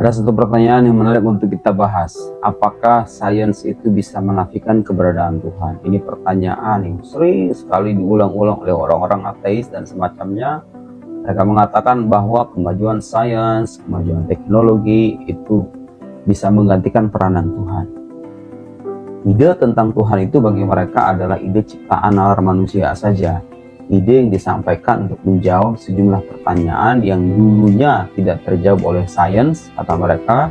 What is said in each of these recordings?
Ada satu pertanyaan yang menarik untuk kita bahas. Apakah sains itu bisa menafikan keberadaan Tuhan? Ini pertanyaan yang sering sekali diulang-ulang oleh orang-orang ateis dan semacamnya. Mereka mengatakan bahwa kemajuan sains, kemajuan teknologi itu bisa menggantikan peranan Tuhan. Ide tentang Tuhan itu bagi mereka adalah ide ciptaan nalar manusia saja. Ide yang disampaikan untuk menjawab sejumlah pertanyaan yang dulunya tidak terjawab oleh sains, kata mereka.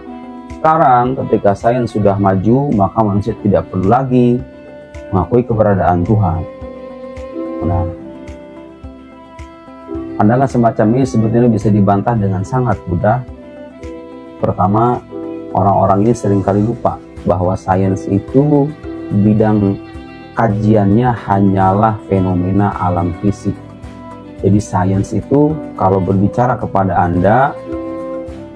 Sekarang ketika sains sudah maju, maka manusia tidak perlu lagi mengakui keberadaan Tuhan. Nah, pandangan semacam ini sebetulnya bisa dibantah dengan sangat mudah. Pertama, orang-orang ini seringkali lupa bahwa sains itu bidang kajiannya hanyalah fenomena alam fisik. Jadi sains itu kalau berbicara kepada Anda,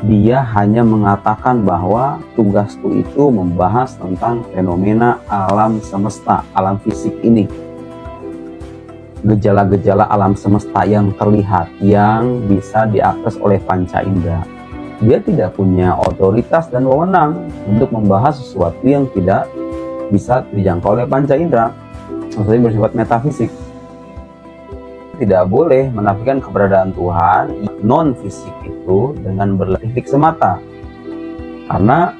dia hanya mengatakan bahwa tugasku itu membahas tentang fenomena alam semesta, alam fisik ini. Gejala-gejala alam semesta yang terlihat, yang bisa diakses oleh panca indera. Dia tidak punya otoritas dan wewenang untuk membahas sesuatu yang tidak bisa dijangkau oleh panca indera, maksudnya bersifat metafisik. Tidak boleh menafikan keberadaan Tuhan non fisik itu dengan berlefik semata, karena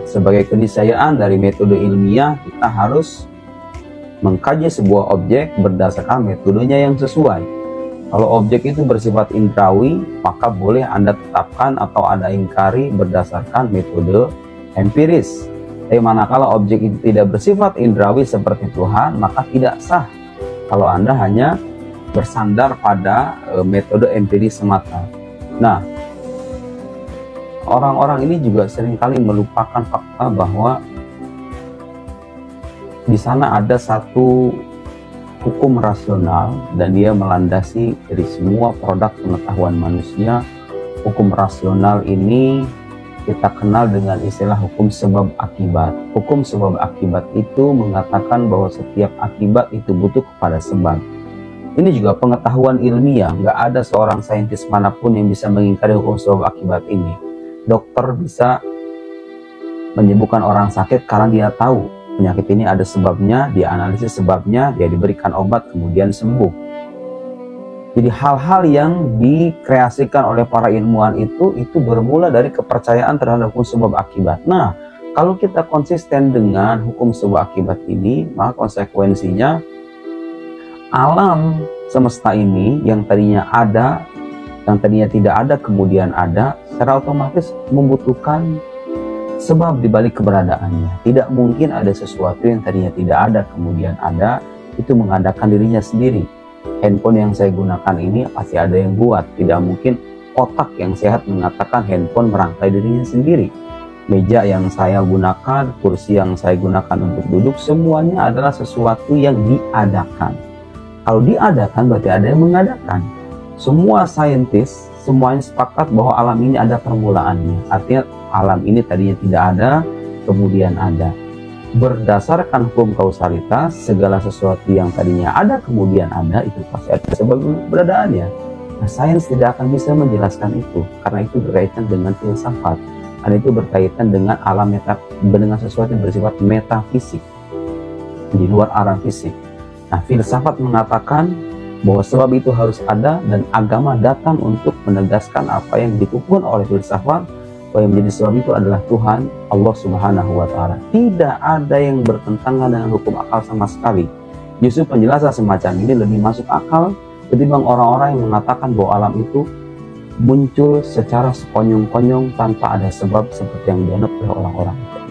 sebagai keniscayaan dari metode ilmiah kita harus mengkaji sebuah objek berdasarkan metodenya yang sesuai. Kalau objek itu bersifat indrawi, maka boleh Anda tetapkan atau Anda ingkari berdasarkan metode empiris. Tapi manakala objek itu tidak bersifat indrawi seperti Tuhan, maka tidak sah kalau Anda hanya bersandar pada metode empiris semata. Nah, orang-orang ini juga seringkali melupakan fakta bahwa di sana ada satu hukum rasional dan dia melandasi dari semua produk pengetahuan manusia. Hukum rasional ini kita kenal dengan istilah hukum sebab akibat. Hukum sebab akibat itu mengatakan bahwa setiap akibat itu butuh kepada sebab. Ini juga pengetahuan ilmiah. Nggak ada seorang saintis manapun yang bisa mengingkari hukum sebab akibat ini. Dokter bisa menyembuhkan orang sakit karena dia tahu penyakit ini ada sebabnya, dia analisis sebabnya, dia diberikan obat, kemudian sembuh. Jadi hal-hal yang dikreasikan oleh para ilmuwan itu bermula dari kepercayaan terhadap hukum sebab akibat. Nah, kalau kita konsisten dengan hukum sebab akibat ini, maka konsekuensinya alam semesta ini yang tadinya ada, yang tadinya tidak ada, kemudian ada, secara otomatis membutuhkan sebab dibalik keberadaannya. Tidak mungkin ada sesuatu yang tadinya tidak ada, kemudian ada, itu mengadakan dirinya sendiri. Handphone yang saya gunakan ini pasti ada yang buat. Tidak mungkin otak yang sehat mengatakan handphone merangkai dirinya sendiri. Meja yang saya gunakan, kursi yang saya gunakan untuk duduk, semuanya adalah sesuatu yang diadakan. Kalau diadakan berarti ada yang mengadakan. Semua saintis, semuanya sepakat bahwa alam ini ada permulaannya. Artinya alam ini tadinya tidak ada, kemudian ada. Berdasarkan hukum kausalitas, segala sesuatu yang tadinya ada kemudian ada, itu pasti ada sebab keberadaannya. Nah, sains tidak akan bisa menjelaskan itu, karena itu berkaitan dengan filsafat, karena itu berkaitan dengan alam dengan sesuatu yang bersifat metafisik, di luar alam fisik. Nah, filsafat mengatakan bahwa sebab itu harus ada, dan agama datang untuk menegaskan apa yang dikukuhkan oleh filsafat, bahwa yang menjadi sebab itu adalah Tuhan, Allah Subhanahu wa Ta'ala. Tidak ada yang bertentangan dengan hukum akal sama sekali. Justru penjelasan semacam ini lebih masuk akal ketimbang orang-orang yang mengatakan bahwa alam itu muncul secara sekonyong-konyong tanpa ada sebab seperti yang dianggap oleh orang-orang itu.